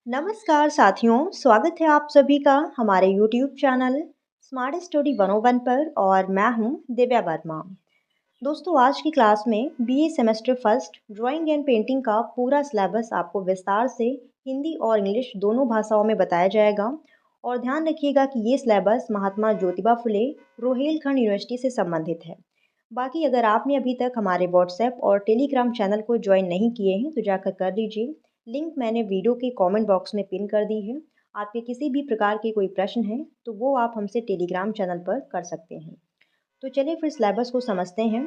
नमस्कार साथियों, स्वागत है आप सभी का हमारे YouTube चैनल स्मार्ट स्टडी 101 पर और मैं हूं दिव्या वर्मा। दोस्तों, आज की क्लास में BA semester first drawing and painting का पूरा सिलेबस आपको विस्तार से हिंदी और इंग्लिश दोनों भाषाओं में बताया जाएगा। और ध्यान रखिएगा कि ये सिलेबस महात्मा ज्योतिबा फुले रोहेलखंड यूनिवर्सिटी से संबंधित है। बाकी अगर आपने अभी तक हमारे व्हाट्सएप और टेलीग्राम चैनल को ज्वाइन नहीं किए हैं तो जाकर कर लीजिए। लिंक मैंने वीडियो के कमेंट बॉक्स में पिन कर दी है। आपके किसी भी प्रकार के कोई प्रश्न हैं तो वो आप हमसे टेलीग्राम चैनल पर कर सकते हैं। तो चलिए फिर सिलेबस को समझते हैं।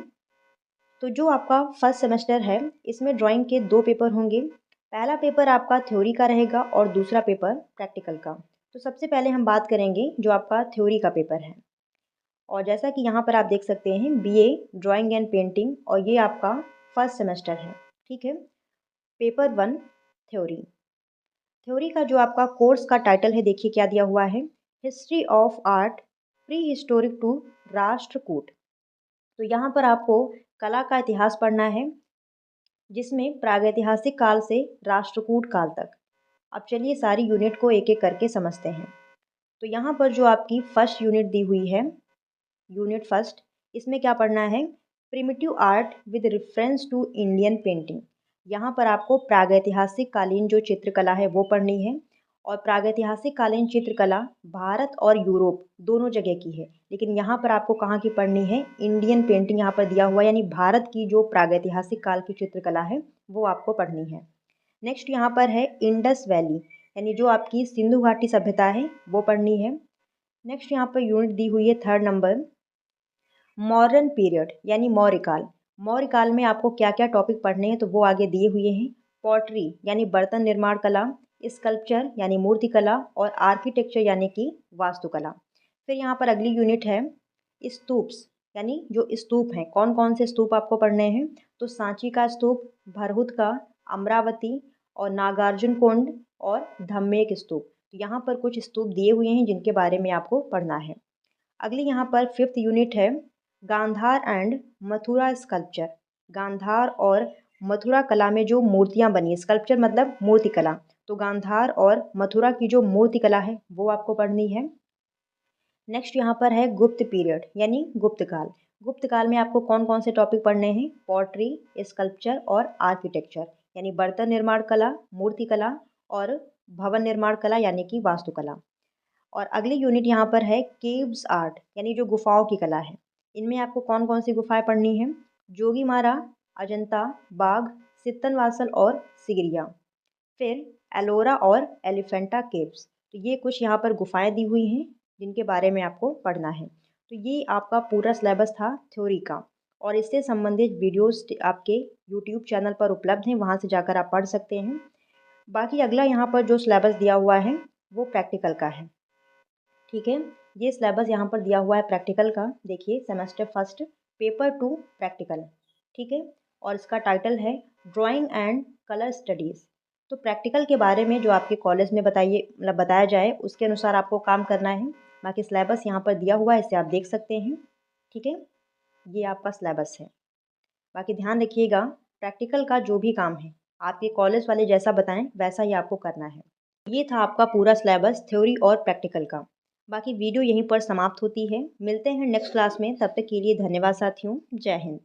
तो जो आपका फर्स्ट सेमेस्टर है इसमें ड्राइंग के दो पेपर होंगे। पहला पेपर आपका थ्योरी का रहेगा और दूसरा पेपर प्रैक्टिकल का। तो सबसे पहले हम बात करेंगे जो आपका थ्योरी का पेपर है। और जैसा कि यहाँ पर आप देख सकते हैं बीए ड्राइंग एंड पेंटिंग और ये आपका फर्स्ट सेमेस्टर है। ठीक है। Paper one theory. थ्योरी का जो आपका कोर्स का टाइटल है देखिए क्या दिया हुआ है, history of art pre historic to Rashtrakuta. तो यहाँ पर आपको कला का इतिहास पढ़ना है जिसमें प्रागैतिहासिक काल से राष्ट्रकूट काल तक। अब चलिए सारी यूनिट को एक एक करके समझते हैं। तो यहाँ पर जो आपकी फर्स्ट यूनिट दी हुई है, यूनिट फर्स्ट, इसमें क्या पढ़ना है, primitive art with reference to Indian painting. यहाँ पर आपको प्रागैतिहासिक कालीन जो चित्रकला है वो पढ़नी है। और प्रागैतिहासिक कालीन चित्रकला भारत और यूरोप दोनों जगह की है, लेकिन यहाँ पर आपको कहाँ की पढ़नी है, इंडियन पेंटिंग यहाँ पर दिया हुआ है, यानी भारत की जो प्रागैतिहासिक काल की चित्रकला है वो आपको पढ़नी है। नेक्स्ट यहाँ पर है इंडस वैली, यानी जो आपकी सिंधु घाटी सभ्यता है वो पढ़नी है। नेक्स्ट यहाँ पर यूनिट दी हुई है थर्ड नंबर, मॉडर्न पीरियड यानी मौर्यकाल। मौर्यकाल में आपको क्या क्या टॉपिक पढ़ने हैं तो वो आगे दिए हुए हैं। पॉटरी यानी बर्तन निर्माण कला, स्कल्पचर यानी मूर्ति कला और आर्किटेक्चर यानी कि वास्तुकला। फिर यहाँ पर अगली यूनिट है स्तूप्स, यानी जो स्तूप हैं, कौन कौन से स्तूप आपको पढ़ने हैं, तो सांची का स्तूप, भरहुत का, अमरावती और नागार्जुन कोंड और धम्मेक स्तूप। तो यहाँ पर कुछ स्तूप दिए हुए हैं जिनके बारे में आपको पढ़ना है। अगली यहाँ पर फिफ्थ यूनिट है गांधार एंड मथुरा स्कल्पचर। गांधार और मथुरा कला में जो मूर्तियाँ बनी, स्कल्पचर मतलब मूर्ति कला, तो गांधार और मथुरा की जो मूर्ति कला है वो आपको पढ़नी है। नेक्स्ट यहाँ पर है गुप्त पीरियड यानी गुप्त काल। गुप्त काल में आपको कौन कौन से टॉपिक पढ़ने हैं, पॉटरी, स्कल्पचर और आर्किटेक्चर, यानी बर्तन निर्माण कला, मूर्ति कला और भवन निर्माण कला यानी कि वास्तुकला। और अगली यूनिट यहाँ पर है केव्स आर्ट, यानी जो गुफाओं की कला है। इनमें आपको कौन कौन सी गुफाएं पढ़नी है, जोगीमारा, अजंता, बाघ, सित्तनवासल और सिगरिया। फिर एलोरा और एलिफेंटा केव्स। तो ये कुछ यहाँ पर गुफाएं दी हुई हैं जिनके बारे में आपको पढ़ना है। तो ये आपका पूरा सिलेबस था थ्योरी का, और इससे संबंधित वीडियोस आपके यूट्यूब चैनल पर उपलब्ध हैं, वहाँ से जाकर आप पढ़ सकते हैं। बाकी अगला यहाँ पर जो सिलेबस दिया हुआ है वो प्रैक्टिकल का है। ठीक है, ये सिलेबस यहाँ पर दिया हुआ है प्रैक्टिकल का। देखिए, semester first paper two practical. ठीक है, और इसका टाइटल है ड्राइंग एंड कलर स्टडीज़। तो प्रैक्टिकल के बारे में जो आपके कॉलेज में बताया जाए उसके अनुसार आपको काम करना है। बाकी सिलेबस यहाँ पर दिया हुआ है, इसे आप देख सकते हैं। ठीक है, ये आपका सिलेबस है। बाकी ध्यान रखिएगा, प्रैक्टिकल का जो भी काम है आपके कॉलेज वाले जैसा बताएं वैसा ही आपको करना है। ये था आपका पूरा सिलेबस थ्योरी और प्रैक्टिकल का। बाकी वीडियो यहीं पर समाप्त होती है। मिलते हैं नेक्स्ट क्लास में, तब तक के लिए धन्यवाद साथियों। जय हिंद।